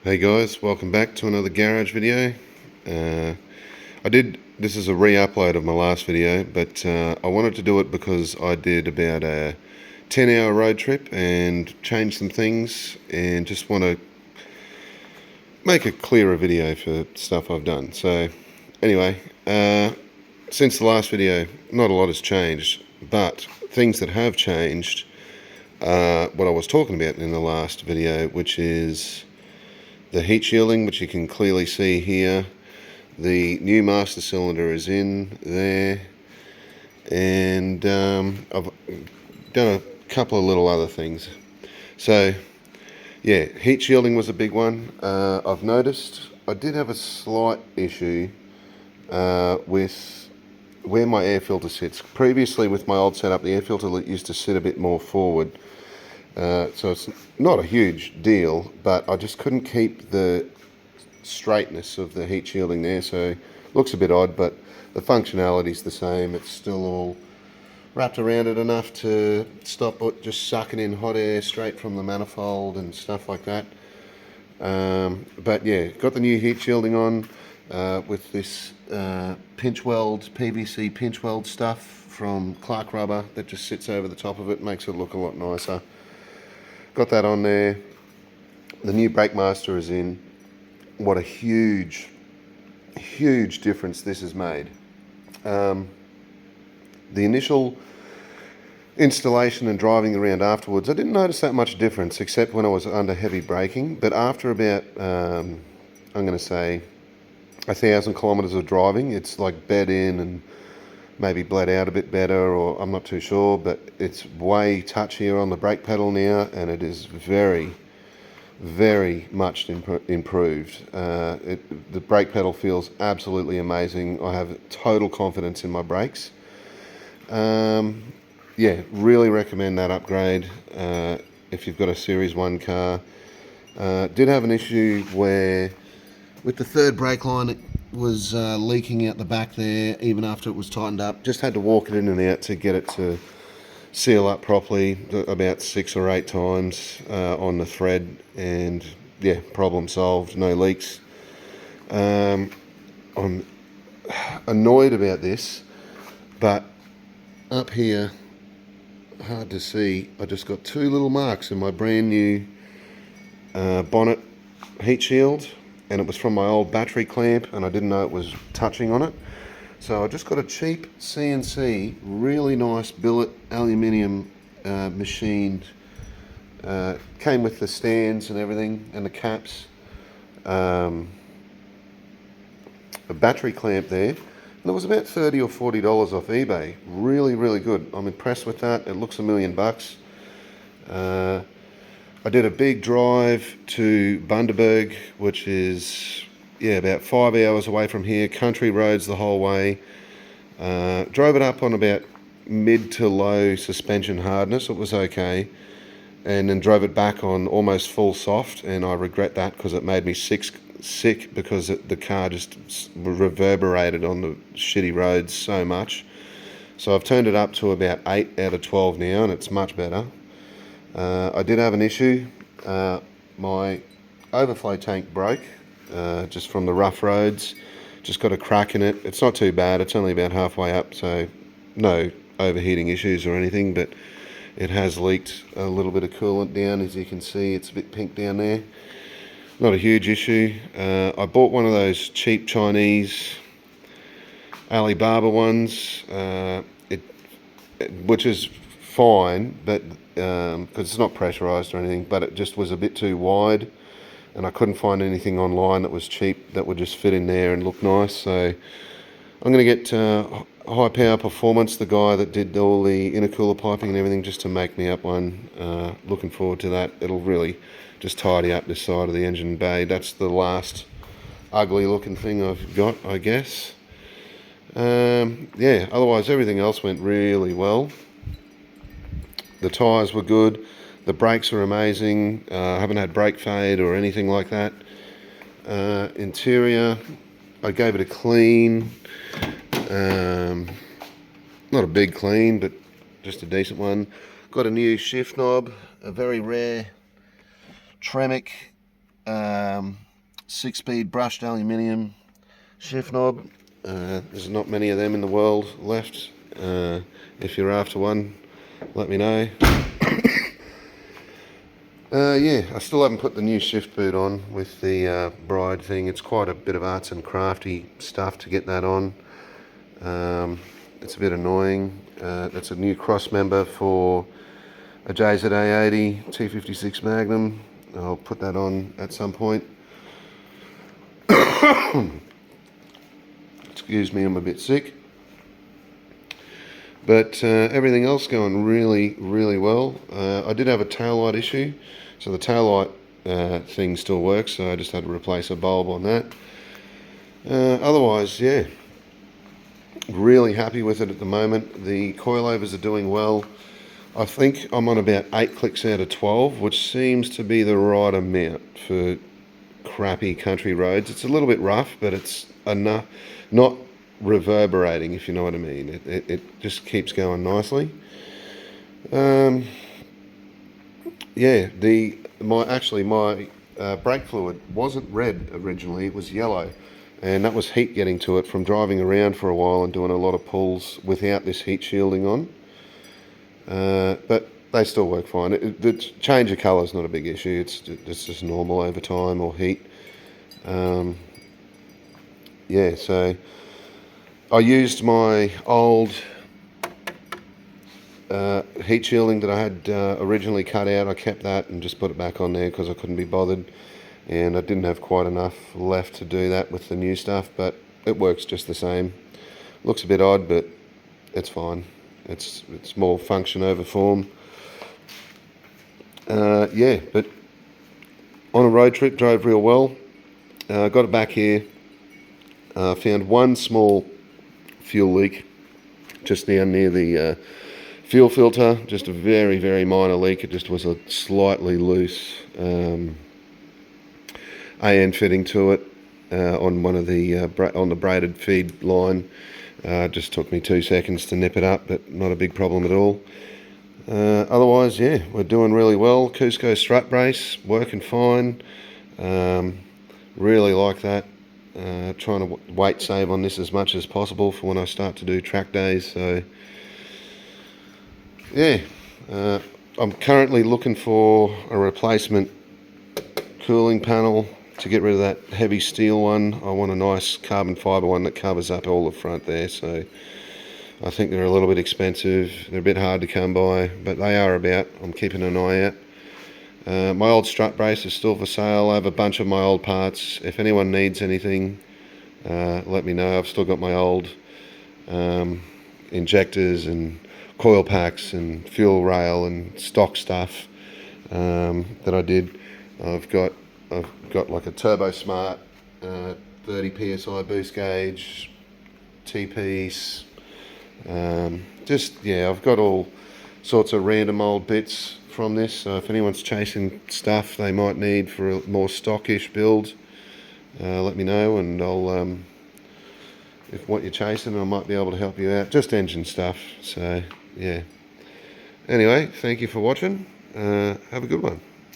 Hey guys, welcome back to another garage video. This is a re-upload of my last video, but I wanted to do it because I did about a 10-hour road trip and changed some things and just want to make a clearer video for stuff I've done. So anyway, since the last video, not a lot has changed, but things that have changed are what I was talking about in the last video, which is the heat shielding, which you can clearly see here. The new master cylinder is in there, and I've done a couple of little other things. So yeah, heat shielding was a big one. I've noticed I did have a slight issue with where my air filter sits. Previously with my old setup, the air filter used to sit a bit more forward. So it's not a huge deal, but I just couldn't keep the straightness of the heat shielding there, so it looks a bit odd, but the functionality's the same. It's still all wrapped around it enough to stop it just sucking in hot air straight from the manifold and stuff like that. But yeah, got the new heat shielding on with this pinch weld, PVC pinch weld stuff from Clark Rubber that just sits over the top of it, makes it look a lot nicer. Got that on there. The new brake master is in. What a huge difference this has made. The initial installation and driving around afterwards, I didn't notice that much difference except when I was under heavy braking, but after about I'm going to say 1,000 kilometers of driving, it's like bed in and maybe bled out a bit better, or I'm not too sure, but it's way touchier on the brake pedal now, and it is very much improved. The brake pedal feels absolutely amazing. I have total confidence in my brakes. Yeah, really recommend that upgrade if you've got a Series 1 car. Did have an issue where with the third brake line it was leaking out the back there even after it was tightened up. Just had to walk it in and out to get it to seal up properly about 6 or 8 times on the thread, and yeah, problem solved, no leaks. I'm annoyed about this, but up here, hard to see, I just got 2 little marks in my brand new bonnet heat shield, and it was from my old battery clamp and I didn't know it was touching on it. So I just got a cheap CNC, really nice billet aluminium machined. Came with the stands and everything and the caps. A battery clamp there. And it was about $30 or $40 off eBay. Really good. I'm impressed with that. It looks $1 million. I did a big drive to Bundaberg, which is about 5 hours away from here, country roads the whole way. Drove it up on about mid to low suspension hardness, it was okay, and then drove it back on almost full soft, and I regret that because it made me sick because the car just reverberated on the shitty roads so much. So I've turned it up to about 8 out of 12 now, and it's much better. I did have an issue. My overflow tank broke just from the rough roads. Just got a crack in it. It's not too bad. It's only about halfway up, so no overheating issues or anything, but it has leaked a little bit of coolant down. As you can see, it's a bit pink down there. Not a huge issue. I bought one of those cheap Chinese Alibaba ones, which is fine, but because it's not pressurized or anything, but it just was a bit too wide, and I couldn't find anything online that was cheap that would just fit in there and look nice. So I'm going to get High Power Performance, the guy that did all the intercooler piping and everything, just to make me up one. Looking forward to that. It'll really just tidy up this side of the engine bay. That's the last ugly looking thing I've got, I guess. Yeah, otherwise everything else went really well. The tyres were good. The brakes are amazing. I haven't had brake fade or anything like that. Interior, I gave it a clean. Not a big clean, but just a decent one. Got a new shift knob, a very rare Tremec 6-speed brushed aluminium shift knob. There's not many of them in the world left. If you're after one, let me know. Yeah, I still haven't put the new shift boot on with the Bride thing. It's quite a bit of arts and crafty stuff to get that on. It's a bit annoying. That's a new cross member for a JZA80 T56 Magnum. I'll put that on at some point. Excuse me, I'm a bit sick. But everything else going really, really well. I did have a taillight issue, so the taillight thing still works, so I just had to replace a bulb on that. Otherwise, yeah, really happy with it at the moment. The coilovers are doing well. I think I'm on about 8 clicks out of 12, which seems to be the right amount for crappy country roads. It's a little bit rough, but it's enough, not reverberating, if you know what I mean. It just keeps going nicely. Yeah, my brake fluid wasn't red originally, it was yellow, and that was heat getting to it from driving around for a while and doing a lot of pulls without this heat shielding on. But they still work fine. The change of colour is not a big issue. It's just normal over time, or heat. Yeah, so I used my old heat shielding that I had originally cut out. I kept that and just put it back on there because I couldn't be bothered, and I didn't have quite enough left to do that with the new stuff, but it works just the same. Looks a bit odd, but it's fine. It's more function over form. Yeah, but on a road trip, drove real well. Got it back here. Found one small fuel leak just down near the fuel filter. Just a very, very minor leak. It just was a slightly loose AN fitting to it on one of the on the braided feed line. Just took me 2 seconds to nip it up, but not a big problem at all. Otherwise, yeah, we're doing really well. Cusco strut brace, working fine. Really like that. Trying to weight save on this as much as possible for when I start to do track days. So, yeah, I'm currently looking for a replacement cooling panel to get rid of that heavy steel one. I want a nice carbon fibre one that covers up all the front there. So I think they're a little bit expensive. They're a bit hard to come by, but they are about. I'm keeping an eye out. My old strut brace is still for sale. I have a bunch of my old parts. If anyone needs anything, let me know. I've still got my old injectors and coil packs and fuel rail and stock stuff that I did. I've got like a Turbo Smart 30 psi boost gauge, T-piece. Just, yeah, I've got all sorts of random old bits from this, so if anyone's chasing stuff they might need for a more stockish build, let me know, and I'll if what you're chasing, I might be able to help you out. Just engine stuff. So yeah, anyway, thank you for watching. Have a good one.